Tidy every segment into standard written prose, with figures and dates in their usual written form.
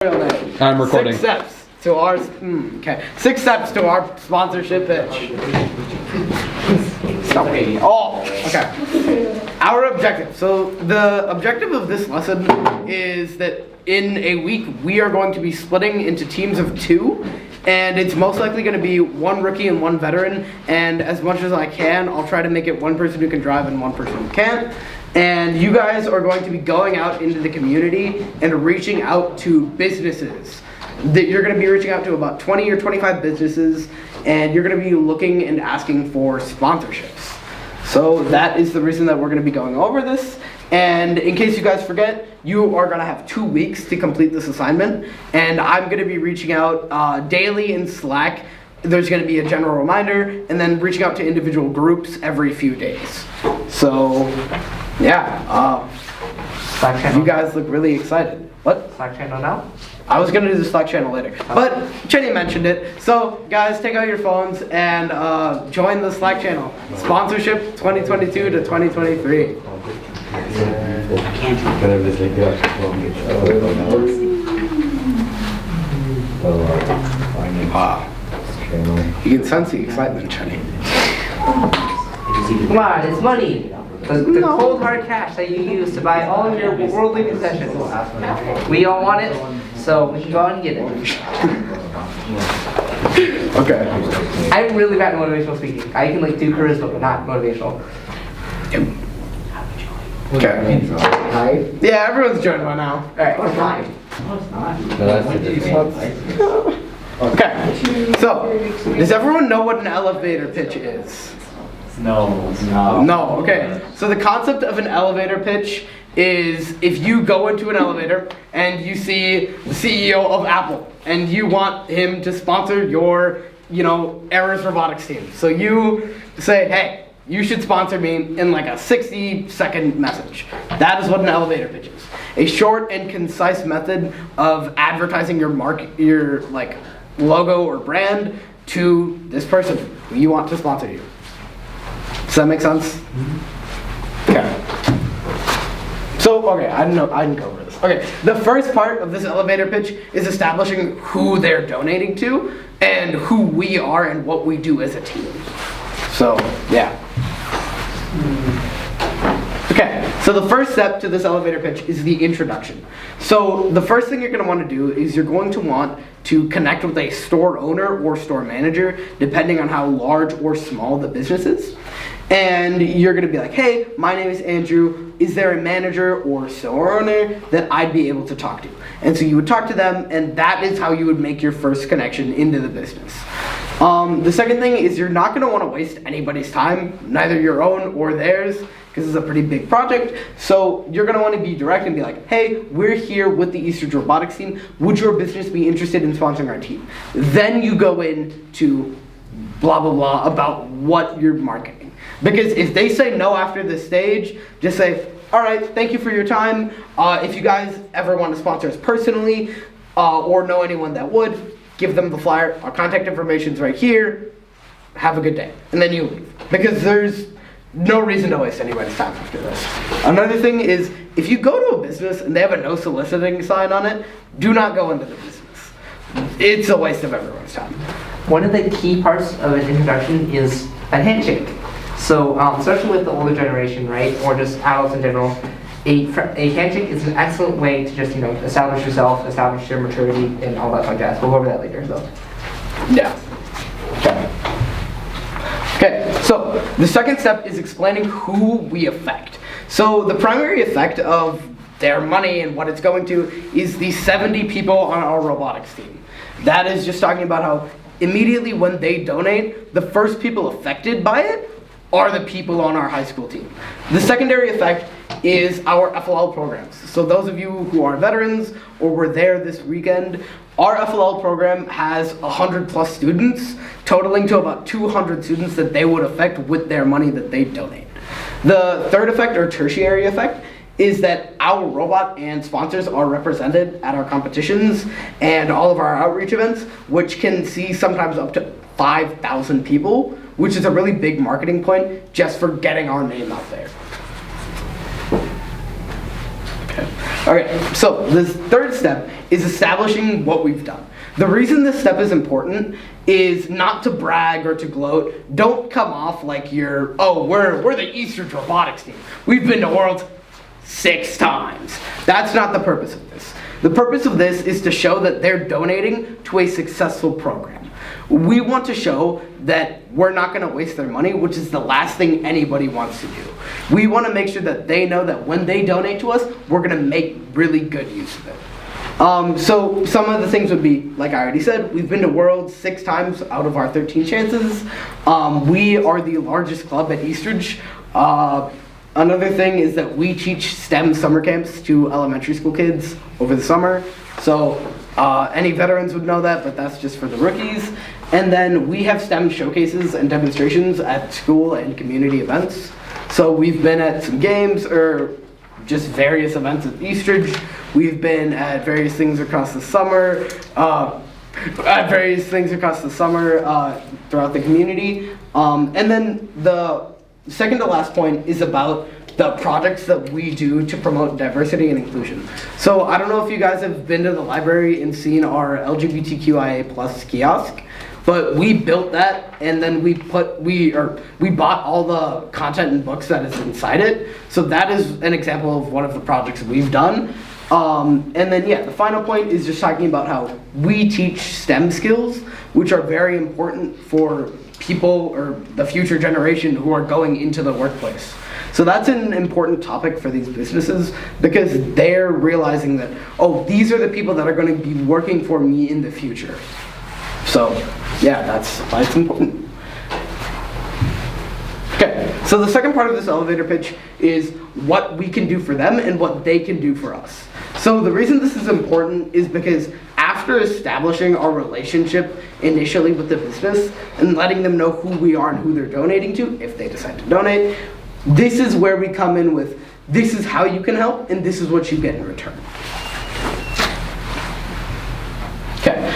I'm recording. 6 steps to our 6 steps to our sponsorship pitch. Stop me. Oh, okay. Our objective. So the objective of this lesson is that in a week we are going to be splitting into teams of 2, and it's most likely going to be 1 rookie and 1 veteran. And as much as I can, I'll try to make it 1 person who can drive and 1 person who can't. And you guys are going to be going out into the community and reaching out to businesses. You're going to be reaching out to about 20 or 25 businesses, and you're going to be looking and asking for sponsorships. So that is the reason that we're going to be going over this. And in case you guys forget, you are going to have 2 weeks to complete this assignment. And I'm going to be reaching out daily in Slack. There's going to be a general reminder, and then reaching out to individual groups every few days. So, yeah, Slack channel. you guys look really excited. What? Slack channel now? I was going to do the Slack channel later, but Chenny mentioned it. So, guys, take out your phones and join the Slack channel. Sponsorship 2022 to 2023. You can sense the excitement, Chenny. Come on, it's money. The cold hard cash that you use to buy all of your worldly possessions. We all want it, so we can go out and get it. Okay. I'm really bad at motivational speaking. I can do charisma, but not motivational. Okay. Yeah, everyone's joined by now. Alright, Okay. So, does everyone know what an elevator pitch is? No. No, okay. So the concept of an elevator pitch is if you go into an elevator and you see the CEO of Apple and you want him to sponsor your, Errors Robotics team. So you say, hey, you should sponsor me in like a 60-second message. That is what an elevator pitch is. A short and concise method of advertising your logo or brand to this person who you want to sponsor you. Does that make sense? Okay. So, I didn't go over this. Okay, the first part of this elevator pitch is establishing who they're donating to and who we are and what we do as a team. So, yeah. Okay, so the first step to this elevator pitch is the introduction. So the first thing you're going to want to do is you're going to want to connect with a store owner or store manager, depending on how large or small the business is. And you're going to be like, hey, my name is Andrew. Is there a manager or store owner that I'd be able to talk to? And so you would talk to them, and that is how you would make your first connection into the business. The second thing is you're not going to want to waste anybody's time, neither your own or theirs, because it's a pretty big project. So you're going to want to be direct and be like, hey, we're here with the Eastridge Robotics team. Would your business be interested in sponsoring our team? Then you go into blah, blah, blah about what you're marketing. Because if they say no after this stage, just say, all right, thank you for your time. If you guys ever want to sponsor us personally or know anyone that would, give them the flyer. Our contact information's right here. Have a good day. And then you leave. Because there's no reason to waste anybody's time after this. Another thing is, if you go to a business and they have a no soliciting sign on it, do not go into the business. It's a waste of everyone's time. One of the key parts of an introduction is a handshake. So, especially with the older generation, right, or just adults in general, a handshake is an excellent way to just, establish yourself, establish your maturity, and all that fun jazz. We'll go over that later, so. Yeah. Okay, so the second step is explaining who we affect. So the primary effect of their money and what it's going to is the 70 people on our robotics team. That is just talking about how immediately when they donate, the first people affected by it are the people on our high school team. The secondary effect is our FLL programs. So those of you who are veterans or were there this weekend, our FLL program has 100+ students, totaling to about 200 students that they would affect with their money that they donate. The third effect, or tertiary effect, is that our robot and sponsors are represented at our competitions and all of our outreach events, which can see sometimes up to 5,000 people, which is a really big marketing point just for getting our name out there. Okay. Okay, so this third step is establishing what we've done. The reason this step is important is not to brag or to gloat. Don't come off like we're the Eastridge robotics team. We've been to Worlds 6 times. That's not the purpose of this. The purpose of this is to show that they're donating to a successful program. We want to show that we're not going to waste their money, which is the last thing anybody wants to do. We want to make sure that they know that when they donate to us, we're going to make really good use of it. So some of the things would be, like I already said, we've been to Worlds 6 times out of our 13 chances. We are the largest club at Eastridge. Another thing is that we teach STEM summer camps to elementary school kids over the summer. So any veterans would know that, but that's just for the rookies. And then we have STEM showcases and demonstrations at school and community events. So we've been at some games or just various events at Eastridge. We've been at various things across the summer, throughout the community. And then the second to last point is about the projects that we do to promote diversity and inclusion. So I don't know if you guys have been to the library and seen our LGBTQIA+ kiosk, but we built that and then we bought all the content and books that is inside it. So that is an example of one of the projects we've done. And then the final point is just talking about how we teach STEM skills, which are very important for people or the future generation who are going into the workplace. So that's an important topic for these businesses because they're realizing that, these are the people that are going to be working for me in the future. So that's why it's important. Okay, so the second part of this elevator pitch is what we can do for them and what they can do for us. So the reason this is important is because after establishing our relationship initially with the business and letting them know who we are and who they're donating to, if they decide to donate, this is where we come in with, this is how you can help and this is what you get in return. Okay,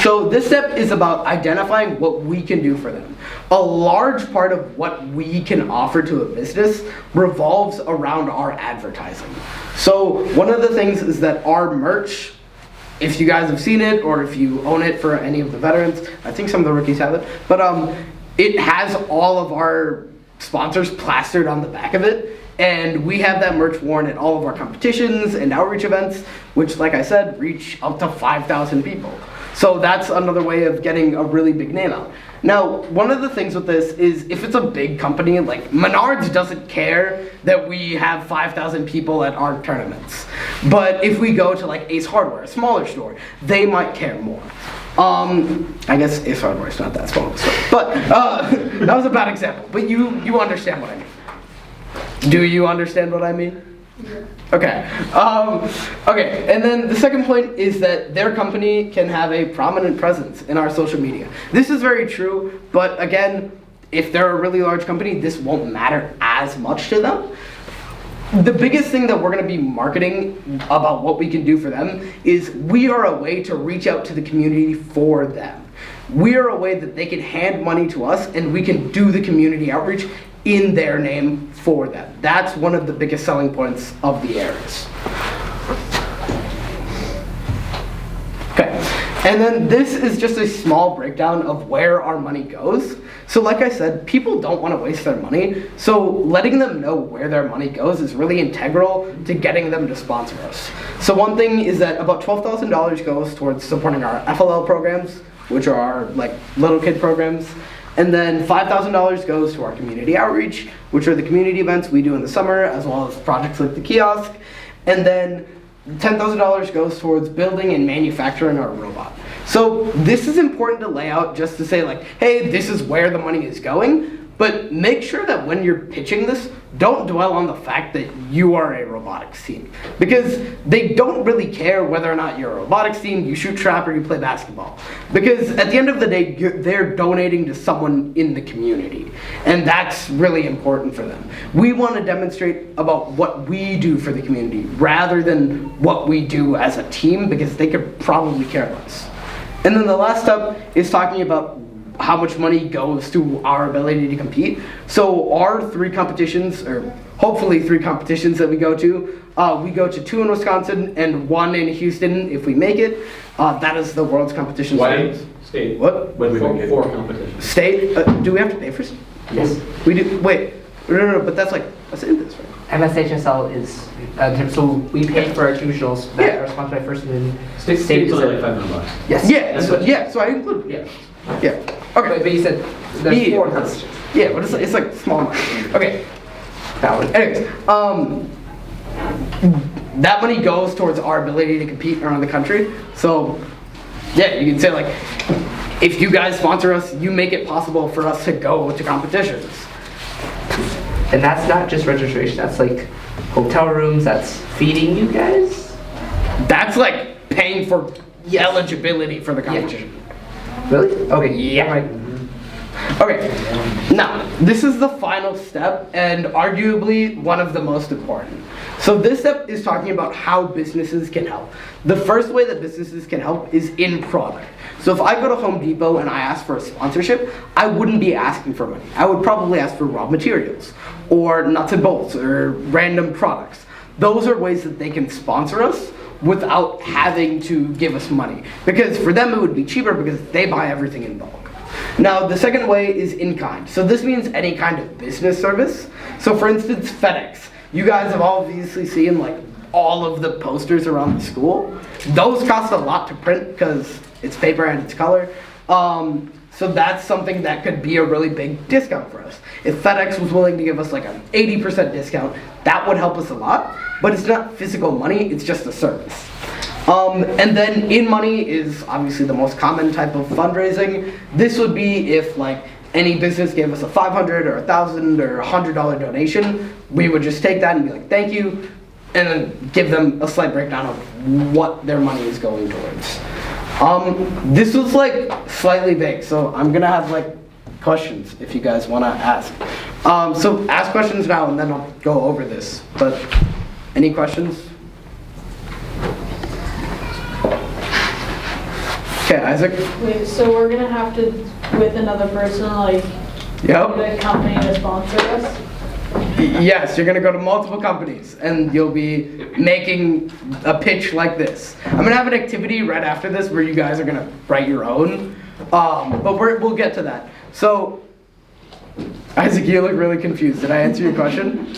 so this step is about identifying what we can do for them. A large part of what we can offer to a business revolves around our advertising. So one of the things is that our merch, if you guys have seen it or if you own it for any of the veterans, I think some of the rookies have it, but it has all of our sponsors plastered on the back of it. And we have that merch worn at all of our competitions and outreach events, which, like I said, reach up to 5,000 people. So that's another way of getting a really big name out. Now, one of the things with this is if it's a big company, like Menards doesn't care that we have 5,000 people at our tournaments. But if we go to like Ace Hardware, a smaller store, they might care more. I guess Ace Hardware is not that small of a store. But that was a bad example. But you understand what I mean. Do you understand what I mean? Yeah. Okay. Okay, and then the second point is that their company can have a prominent presence in our social media. This is very true, but again, if they're a really large company, this won't matter as much to them. The biggest thing that we're going to be marketing about what we can do for them is we are a way to reach out to the community for them. We are a way that they can hand money to us and we can do the community outreach in their name for them. That's one of the biggest selling points of the Aries. Okay, and then this is just a small breakdown of where our money goes. So like I said, people don't want to waste their money, so letting them know where their money goes is really integral to getting them to sponsor us. So one thing is that about $12,000 goes towards supporting our FLL programs, which are our like little kid programs. And then $5,000 goes to our community outreach, which are the community events we do in the summer, as well as projects like the kiosk. And then $10,000 goes towards building and manufacturing our robot. So this is important to lay out just to say like, hey, this is where the money is going. But make sure that when you're pitching this, don't dwell on the fact that you are a robotics team. Because they don't really care whether or not you're a robotics team, you shoot trap, or you play basketball. Because at the end of the day, they're donating to someone in the community. And that's really important for them. We want to demonstrate about what we do for the community rather than what we do as a team, because they could probably care less. And then the last step is talking about how much money goes to our ability to compete. So our 3 competitions, or hopefully 3 competitions that we go to 2 in Wisconsin and 1 in Houston if we make it. That is the world's competition. State. What? When we don't get 4 competitions. State? Do we have to pay for it? Yes. We do. Wait. No, but that's in this, right? MSHSL is, so we pay for our 2 shows that are sponsored by First and then State's only like $500. Yes. Yeah, so I include. Yeah. Yeah. Okay. But you said there's Yeah. 4 competitions. Yeah, but it's like small money. Okay. Valid. Anyways, that money goes towards our ability to compete around the country. So, yeah, you can say like, if you guys sponsor us, you make it possible for us to go to competitions. And that's not just registration, that's like hotel rooms, that's feeding you guys? That's like paying for eligibility for the competition. Really? Okay. Yeah. Right. Okay, now, this is the final step and arguably one of the most important. So this step is talking about how businesses can help. The first way that businesses can help is in product. So if I go to Home Depot and I ask for a sponsorship, I wouldn't be asking for money. I would probably ask for raw materials or nuts and bolts or random products. Those are ways that they can sponsor us without having to give us money. Because for them it would be cheaper because they buy everything in bulk. Now, the second way is in kind. So this means any kind of business service. So for instance, FedEx. You guys have obviously seen like all of the posters around the school. Those cost a lot to print because it's paper and it's color. So that's something that could be a really big discount for us. If FedEx was willing to give us like an 80% discount, that would help us a lot. But it's not physical money, it's just a service. And then in money is obviously the most common type of fundraising. This would be if like any business gave us a $500 or $1,000 or $100 donation, we would just take that and be like, thank you, and then give them a slight breakdown of what their money is going towards. This was like slightly vague, so I'm gonna have like questions if you guys wanna ask. So ask questions now and then I'll go over this, but any questions? Okay, Isaac? Wait, so we're gonna have to, with another person, like, Yep. get a company to sponsor us? Yes, you're gonna go to multiple companies and you'll be making a pitch like this. I'm gonna have an activity right after this where you guys are gonna write your own, but we'll get to that. So, Isaac, you look really confused. Did I answer your question?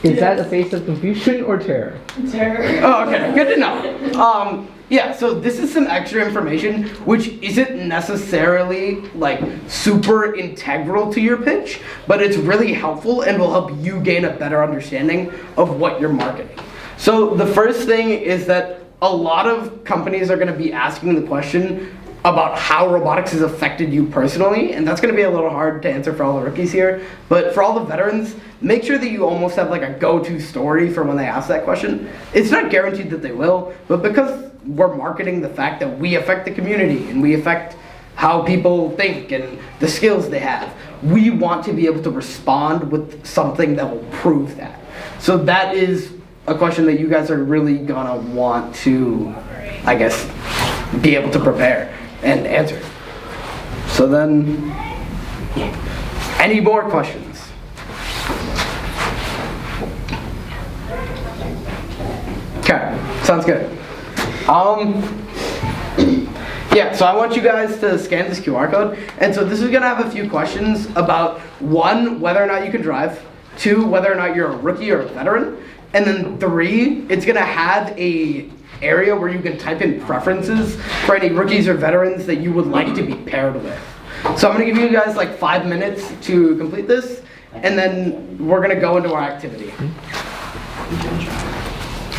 Is that a face of confusion or terror? Terror. Oh, okay, good to know. Yeah, so this is some extra information which isn't necessarily like super integral to your pitch, but it's really helpful and will help you gain a better understanding of what you're marketing. So the first thing is that a lot of companies are going to be asking the question about how robotics has affected you personally, and that's going to be a little hard to answer for all the rookies here, but for all the veterans, make sure that you almost have like a go-to story for when they ask that question. It's not guaranteed that they will, but because we're marketing the fact that we affect the community and we affect how people think and the skills they have, we want to be able to respond with something that will prove that. So that is a question that you guys are really gonna want to, I guess, be able to prepare and answer. So then, any more questions? Okay, sounds good. Yeah, so I want you guys to scan this QR code. And so this is gonna have a few questions about 1, whether or not you can drive, 2, whether or not you're a rookie or a veteran, and then 3, it's gonna have a area where you can type in preferences for any rookies or veterans that you would like to be paired with. So I'm gonna give you guys like 5 minutes to complete this, and then we're gonna go into our activity.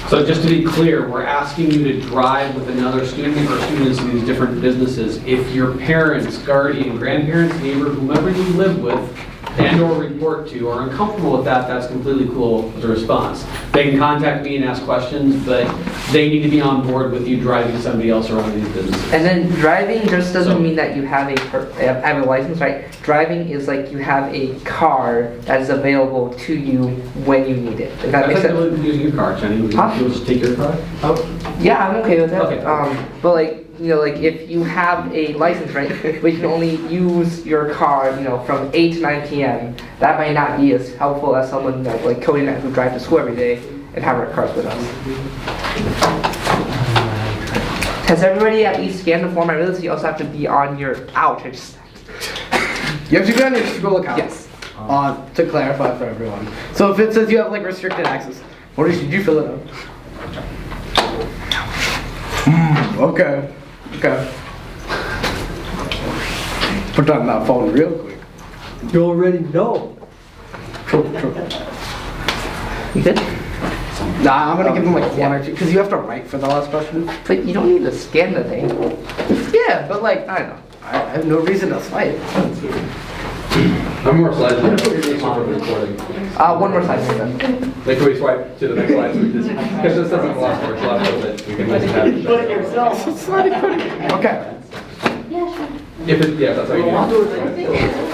So just to be clear, we're asking you to drive with another student or students in these different businesses. If your parents, guardian, grandparents, neighbor, whomever you live with and or report to are uncomfortable with that, that's completely cool as a response. They can contact me and ask questions, but they need to be on board with you driving somebody else around these businesses. And then driving just doesn't mean that you have have a license, right? Driving is like you have a car that is available to you when you need it. If that makes sense. Using your car, Jenny. Huh? You'll just take your car? Yeah, I'm okay with that. Okay. But like, like if you have a license, right, but you can only use your car, from 8 to 9 p.m., that might not be as helpful as someone like Cody and I who drive to school every day and have our cars with us. Has everybody at least scanned the form? I realize you also have to be on your, ouch, I just, You have to be on your school account. yes. To clarify for everyone. So if it says you have like restricted access, what did you fill it out? Okay. Okay. Put on that phone real quick. You already know. True. You good? Nah, I'm gonna give them like one or two, because you have to write for the last question. But you don't need to scan the thing. Yeah, but like, I don't know. I have no reason to fight. I'm more slides now. For the recording. One more slide for them. Like, can we swipe to the next slide? Because this doesn't last much left of it. We can just have it. Okay. Yeah, sure. If it, yeah, that's how you do it.